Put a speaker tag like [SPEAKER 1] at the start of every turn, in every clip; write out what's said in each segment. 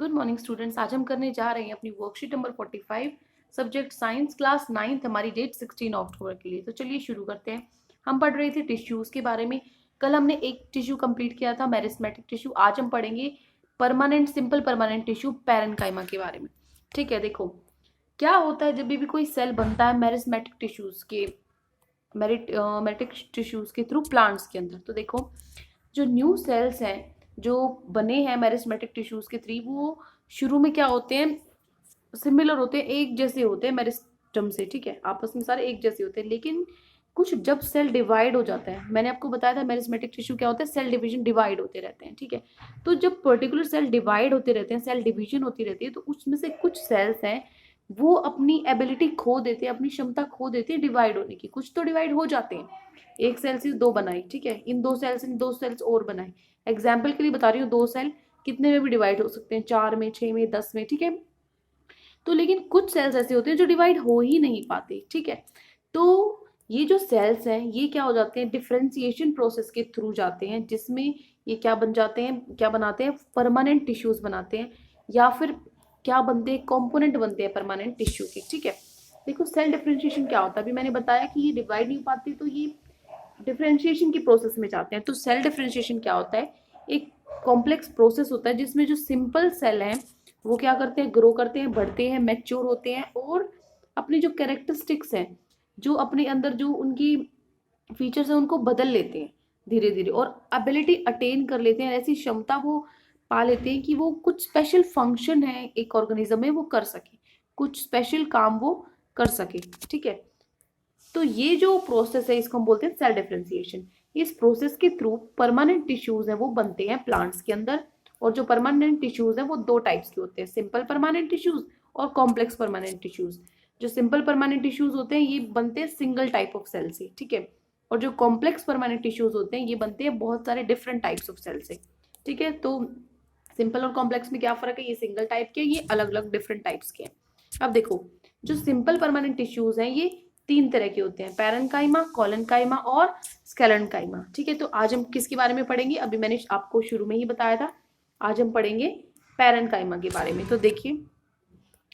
[SPEAKER 1] Good morning students. आज हम करने जा रहे हैं अपनी worksheet number 45, subject science, class 9th, हमारी डेट 16 अक्टूबर के लिए। तो चलिए शुरू करते हैं। हम पढ़ रहे थे टिश्यूज के बारे में। कल हमने एक टिश्यू कंप्लीट किया था, मेरिस्मेटिक टिश्यू। आज हम पढ़ेंगे permanent, simple permanent tissue parenchyma के बारे में। ठीक है, देखो क्या होता है जब भी कोई सेल बनता है मेरिस्मेटिक टिश्यूज के मेरिटिक टिश्यूज के थ्रू प्लांट्स के अंदर। तो देखो जो न्यू सेल्स हैं जो बने हैं मेरिस्मेटिक टिश्यूज के थ्रू, वो शुरू में क्या होते हैं, सिमिलर होते हैं, एक जैसे होते हैं मेरिस्टम से। ठीक है, आपस में सारे एक जैसे होते हैं। लेकिन कुछ जब सेल डिवाइड हो जाता है, मैंने आपको बताया था मेरिस्मेटिक टिश्यू क्या होता है, सेल डिवीजन, डिवाइड होते रहते हैं। ठीक है, तो जब पर्टिकुलर सेल डिवाइड होते रहते हैं, सेल डिवीजन होती रहती है, तो उसमें से कुछ सेल्स हैं वो अपनी एबिलिटी खो देते हैं, अपनी क्षमता खो देते हैं डिवाइड होने की। कुछ तो डिवाइड हो जाते हैं, एक सेल से दो बनाई, ठीक है, इन दो सेल से दो सेल्स और बनाए। एग्जाम्पल के लिए बता रही हूँ, दो सेल कितने में भी डिवाइड हो सकते हैं, 4 में, 6 में, 10 में। ठीक है, तो लेकिन कुछ सेल्स ऐसे होते हैं जो डिवाइड हो ही नहीं पाते। ठीक है, तो ये जो सेल्स हैं ये क्या हो जाते हैं, डिफरेंशिएशन प्रोसेस के थ्रू जाते हैं, जिसमें ये क्या बन जाते हैं, क्या बनाते हैं, परमानेंट टिश्यूज बनाते हैं, या फिर क्या बनते हैं, कंपोनेंट बनते हैं परमानेंट टिश्यू के। ठीक है, देखो सेल डिफरेंशिएशन क्या होता है, अभी मैंने बताया कि ये डिवाइड नहीं पाते, तो ये डिफरेंशिएशन की प्रोसेस में जाते हैं। तो सेल डिफरेंशिएशन क्या होता है, एक कॉम्प्लेक्स प्रोसेस होता है जिसमें जो सिंपल सेल हैं वो क्या करते हैं, ग्रो करते हैं, बढ़ते हैं, मैच्योर होते हैं, और अपनी जो कैरेक्टरिस्टिक्स हैं, जो अपने अंदर जो उनकी फीचर्स हैं, उनको बदल लेते हैं धीरे धीरे, और एबिलिटी अटेन कर लेते हैं, ऐसी क्षमता वो पा लेते हैं कि वो कुछ स्पेशल फंक्शन है एक ऑर्गेनिज्म में वो कर सके, कुछ स्पेशल काम वो कर सके। ठीक है, तो ये जो प्रोसेस है इसको हम बोलते हैं सेल डिफरेंशिएशन। इस प्रोसेस के थ्रू परमानेंट टिश्यूज हैं वो बनते हैं प्लांट्स के अंदर। और जो परमानेंट टिश्यूज हैं वो दो टाइप्स के होते हैं, सिंपल परमानेंट टिश्यूज और कॉम्प्लेक्स परमानेंट टिश्यूज। जो सिंपल परमानेंट टिश्यूज होते हैं ये बनते हैं सिंगल टाइप ऑफ सेल से। ठीक है, और जो कॉम्प्लेक्स परमानेंट टिश्यूज होते हैं ये बनते हैं बहुत सारे डिफरेंट टाइप्स ऑफ सेल से। ठीक है, तो सिंपल और कॉम्प्लेक्स में क्या फर्क है, ये सिंगल टाइप के, ये अलग अलग डिफरेंट टाइप्स के हैं। अब देखो जो सिंपल परमानेंट टिश्यूज हैं ये तीन तरह के होते हैं, पैरेन्काइमा, कोलेन्काइमा और स्केलेन्काइमा। ठीक है, तो आज हम किसके बारे में पढ़ेंगे, अभी मैंने आपको शुरू में ही बताया था, आज हम पढ़ेंगे पैरेन्काइमा के बारे में। तो देखिए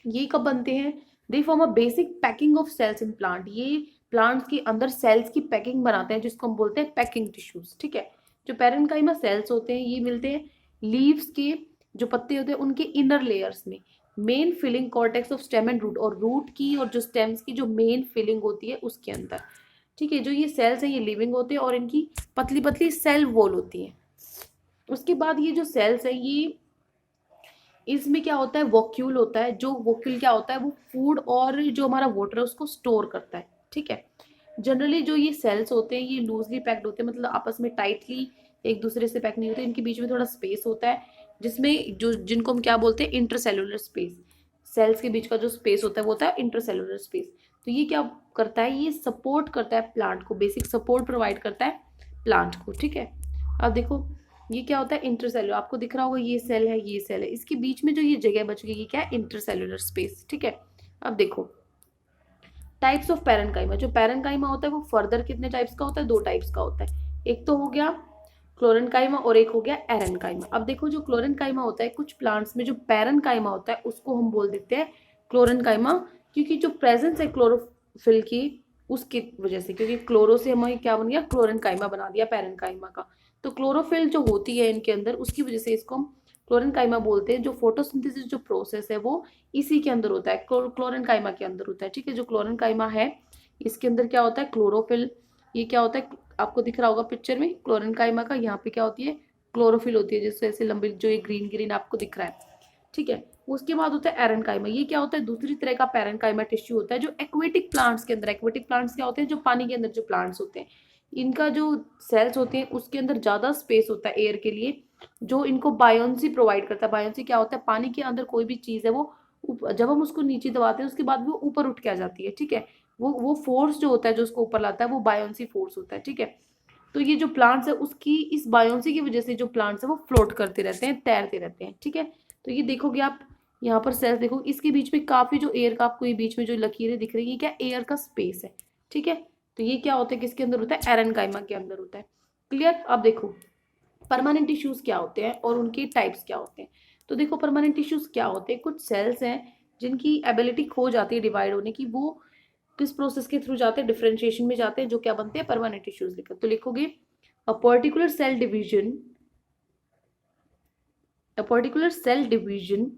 [SPEAKER 1] ये कब बनते हैं, they form a basic packing of cells in plant. ये प्लांट्स के अंदर सेल्स की पैकिंग बनाते हैं जिसको हम बोलते हैं पैकिंग टिश्यूज। ठीक है, जो पैरेन्काइमा सेल्स होते हैं ये मिलते हैं लीव्स के, जो पत्ते होते हैं उनके इनर लेयर्स में, main filling cortex of stem and root, और रूट की और जो स्टेम्स की जो मेन फिलिंग होती है उसके अंदर। ठीक है, जो ये सेल्स हैं ये लिविंग होते हैं और इनकी पतली पतली सेल वॉल होती है। उसके बाद ये जो सेल्स है ये, इसमें क्या होता है, वोक्यूल होता है। जो वोक्यूल क्या होता है, वो फूड और जो हमारा वाटर है उसको स्टोर करता है। ठीक है, जनरली जो ये सेल्स होते हैं ये लूजली पैक्ड होते हैं, मतलब आपस में टाइटली एक दूसरे से पैक नहीं होते, इनके बीच में थोड़ा स्पेस होता है, जिसमें जो जिनको हम क्या बोलते हैं, इंटरसेलुलर स्पेस। सेल्स के बीच का जो स्पेस होता है वो होता है इंटरसेलुलर स्पेस। तो ये क्या करता है, ये सपोर्ट करता है प्लांट को, बेसिक सपोर्ट प्रोवाइड करता है प्लांट को। ठीक है, अब देखो ये क्या होता है, इंटरसेलुलर, आपको दिख रहा होगा ये सेल है, ये सेल है, इसके बीच में जो ये जगह बच गई ये क्या है, इंटरसेलुलर स्पेस। ठीक है, अब देखो टाइप्स ऑफ पैरेन्काइमा। जो पैरेन्काइमा होता है वो फर्दर कितने टाइप्स का होता है, दो टाइप्स का होता है। एक तो हो गया क्लोरेन्काइमा और एक हो गया एरेन्काइमा। अब देखो जो क्लोरेन्काइमा होता है, कुछ प्लांट्स में जो पैरेन्काइमा होता है उसको हम बोल देते हैं क्लोरेन्काइमा, क्योंकि जो प्रेजेंस है क्लोरोफिल की उसकी वजह से, क्योंकि क्लोरो से हमें क्या बन गया, क्लोरेन्काइमा बना दिया पैरेन्काइमा का। तो क्लोरोफिल जो होती है इनके अंदर उसकी वजह से इसको हम क्लोरेन्काइमा बोलते हैं। जो फोटोसिंथेसिस जो प्रोसेस है वो इसी के अंदर होता है, क्लोरेन्काइमा के अंदर होता है। ठीक है, जो क्लोरेन्काइमा है इसके अंदर क्या होता है, क्लोरोफिल, ये क्या होता है, आपको दिख रहा होगा पिक्चर में क्लोरेन्काइमा का, यहाँ पे क्या होती है, क्लोरोफिल होती है, जिससे ऐसे लंबी जो ये ग्रीन ग्रीन आपको दिख रहा है। ठीक है, उसके बाद होता है एरेन्काइमा। ये क्या होता है, दूसरी तरह का पैरेन्काइमा टिश्यू होता है जो एक्वेटिक प्लांट्स के अंदर, एक्वेटिक प्लांट्स क्या होते हैं, जो पानी के अंदर जो प्लांट्स होते हैं, इनका जो सेल्स होते हैं उसके अंदर ज्यादा स्पेस होता है एयर के लिए, जो इनको बायोन्सी प्रोवाइड करता है। बायोन्सी क्या होता है, पानी के अंदर कोई भी चीज है वो जब हम उसको नीचे दबाते हैं उसके बाद वो ऊपर उठ के आ जाती है। ठीक है, वो फोर्स जो होता है जो उसको ऊपर लाता है वो बायोन्सी फोर्स होता है। ठीक है, तो ये जो प्लांट्स है उसकी इस बायोन्सी की वजह से जो प्लांट्स है वो फ्लोट करते रहते हैं, तैरते रहते हैं। ठीक है, तो ये देखोगे आप यहाँ पर सेल्स देखो, इसके बीच में काफी जो एयर का आपको ये बीच में जो लकीरें दिख रही है, ये क्या एयर का स्पेस है। ठीक है, तो ये क्या होता है, किसके अंदर होता है, एरेन्काइमा के अंदर होता है। क्लियर, अब देखो परमानेंट टिश्यूज क्या होते हैं और उनके टाइप्स क्या होते हैं। तो देखो परमानेंट टिश्यूज क्या होते हैं, कुछ सेल्स हैं जिनकी एबिलिटी खो जाती है डिवाइड होने की, वो किस प्रोसेस के थ्रू जाते हैं, डिफरेंशिएशन में जाते हैं, जो क्या बनते हैं परमानेंट टिश्यूज। लिखो तो लिखोगे a particular cell division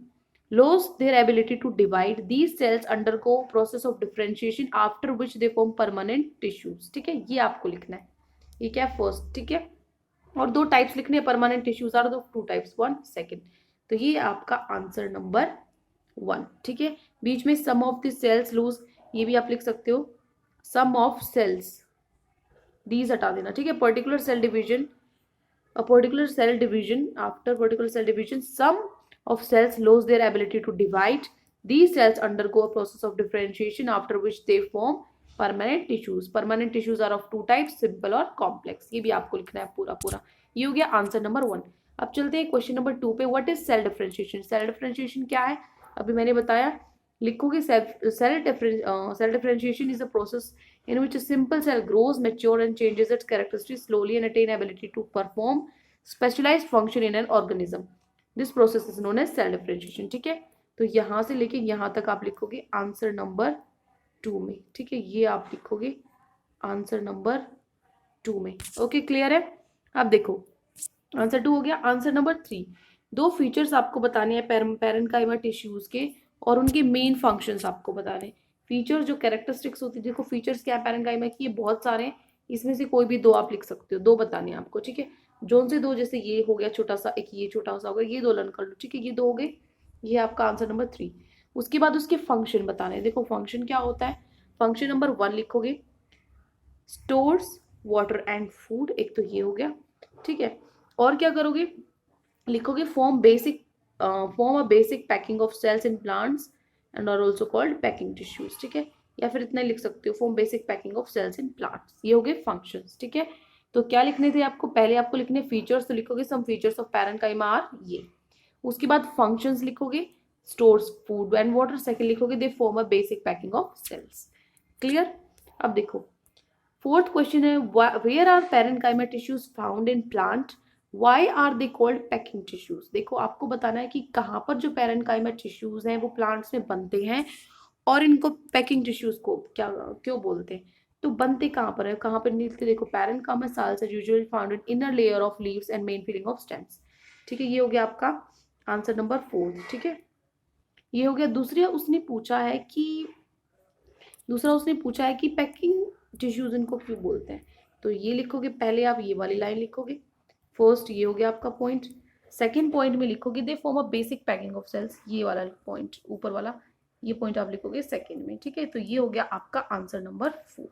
[SPEAKER 1] lose their ability to divide. These cells undergo process of differentiation after which they form permanent tissues. ठीक है, ये आपको लिखना है, ये क्या है फर्स्ट, ठीक है। और दो टाइप्स लिखने हैं परमानेंट टिश्यूज आर दो टू टाइप्स, वन सेकंड। तो ये आपका आंसर नंबर 1, ठीक है। बीच में सम ऑफ द सेल्स लूज, ये भी आप लिख सकते हो, सम ऑफ सेल्स, दीज हटा देना, ठीक है। Particular cell division, a particular cell division, after particular cell division some of cells lose their ability to divide. These cells undergo a process of differentiation after which they form permanent tissues. Permanent tissues are of two types, simple और complex. ये भी आपको लिखना है पूरा पूरा। ये हो गया आंसर नंबर 1। अब चलते हैं क्वेश्चन नंबर 2 पे। What is cell differentiation? Cell differentiation क्या है अभी मैंने बताया, लिखोगे cell differentiation is a process in which a simple cell grows, matures and changes its characteristics slowly and attain ability to perform specialized function in an organism. This process is known as cell differentiation, ठीक है। तो यहाँ से लेके यहाँ तक आप लिखोगे आंसर नंबर 2 में, ठीक है। ये आप लिखोगे आंसर नंबर 2 में। ओके, क्लियर है? अब देखो आंसर 2 हो गया। आंसर नंबर 3, दो फीचर्स आपको बताने हैं पैरेन्काइमा टिश्यूज के और उनके मेन फंक्शंस आपको बताने हैं। फीचर जो कैरेक्टरिस्टिक्स होती है, देखो फीचर्स क्या है पैरेन्काइमा की, ये बहुत सारे हैं, इसमें से कोई भी दो आप लिख सकते हो, दो बताने हैं आपको, ठीक है। जोन से दो, जैसे ये हो गया छोटा सा, एक ये छोटा सा हो गया, ये दो लर्न कर लो, ठीक है। ये दो हो गए, ये आपका आंसर नंबर 3। उसके बाद उसके फंक्शन बताने हैं। देखो फंक्शन क्या होता है, फंक्शन नंबर 1 लिखोगे स्टोर्स वाटर एंड फूड, एक तो ये हो गया, ठीक है। और क्या करोगे, लिखोगे form a basic packing of cells in plants and are also called packing tissues, ठीक है। या फिर इतना लिख सकते हो form basic packing of cells in plants. ये हो गए फंक्शंस, ठीक है। तो क्या लिखने थे आपको, पहले आपको लिखने फीचर्स, तो लिखोगे some features of parenchyma are ये। उसके बाद फंक्शंस लिखोगे stores food and water, second लिखोगे they form a basic packing of cells. Clear? अब देखो फोर्थ क्वेश्चन है, where are parenchyma tissues found in plant, why are they called packing tissues. देखो आपको बताना है कि कहाँ पर जो पैरेन्काइमा टिश्यूज हैं वो प्लांट्स में बनते हैं और इनको पैकिंग टिश्यूज को क्या क्यों बोलते हैं। तो बनते कहाँ पर है, कहाँ पर मिलते, देखो parenchyma cells are usually found in inner layer of leaves and main filling of stems, ठीक है। ये हो गया आपका आंसर नंबर 4, ठीक है। ये हो गया। दूसरा उसने पूछा है कि पैकिंग टिश्यूज इनको क्यों बोलते हैं, तो ये लिखोगे पहले आप ये वाली लाइन लिखोगे फर्स्ट, ये हो गया आपका पॉइंट। सेकंड पॉइंट में लिखोगे they form a basic packing of cells, ये वाला पॉइंट ऊपर वाला, ये पॉइंट आप लिखोगे सेकंड में, ठीक है। तो ये हो गया आपका आंसर नंबर 4,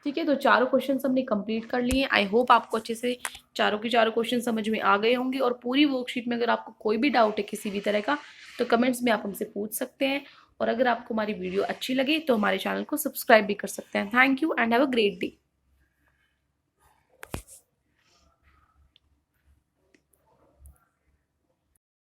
[SPEAKER 1] ठीक है। तो चारों क्वेश्चन हमने कंप्लीट कर लिए। आई होप आपको अच्छे से चारों के चारों क्वेश्चन समझ में आ गए होंगे। और पूरी वर्कशीट में अगर आपको कोई भी डाउट है किसी भी तरह का, तो कमेंट्स में आप हमसे पूछ सकते हैं। और अगर आपको हमारी वीडियो अच्छी लगे तो हमारे चैनल को सब्सक्राइब भी कर सकते हैं। Thank you and have a great day.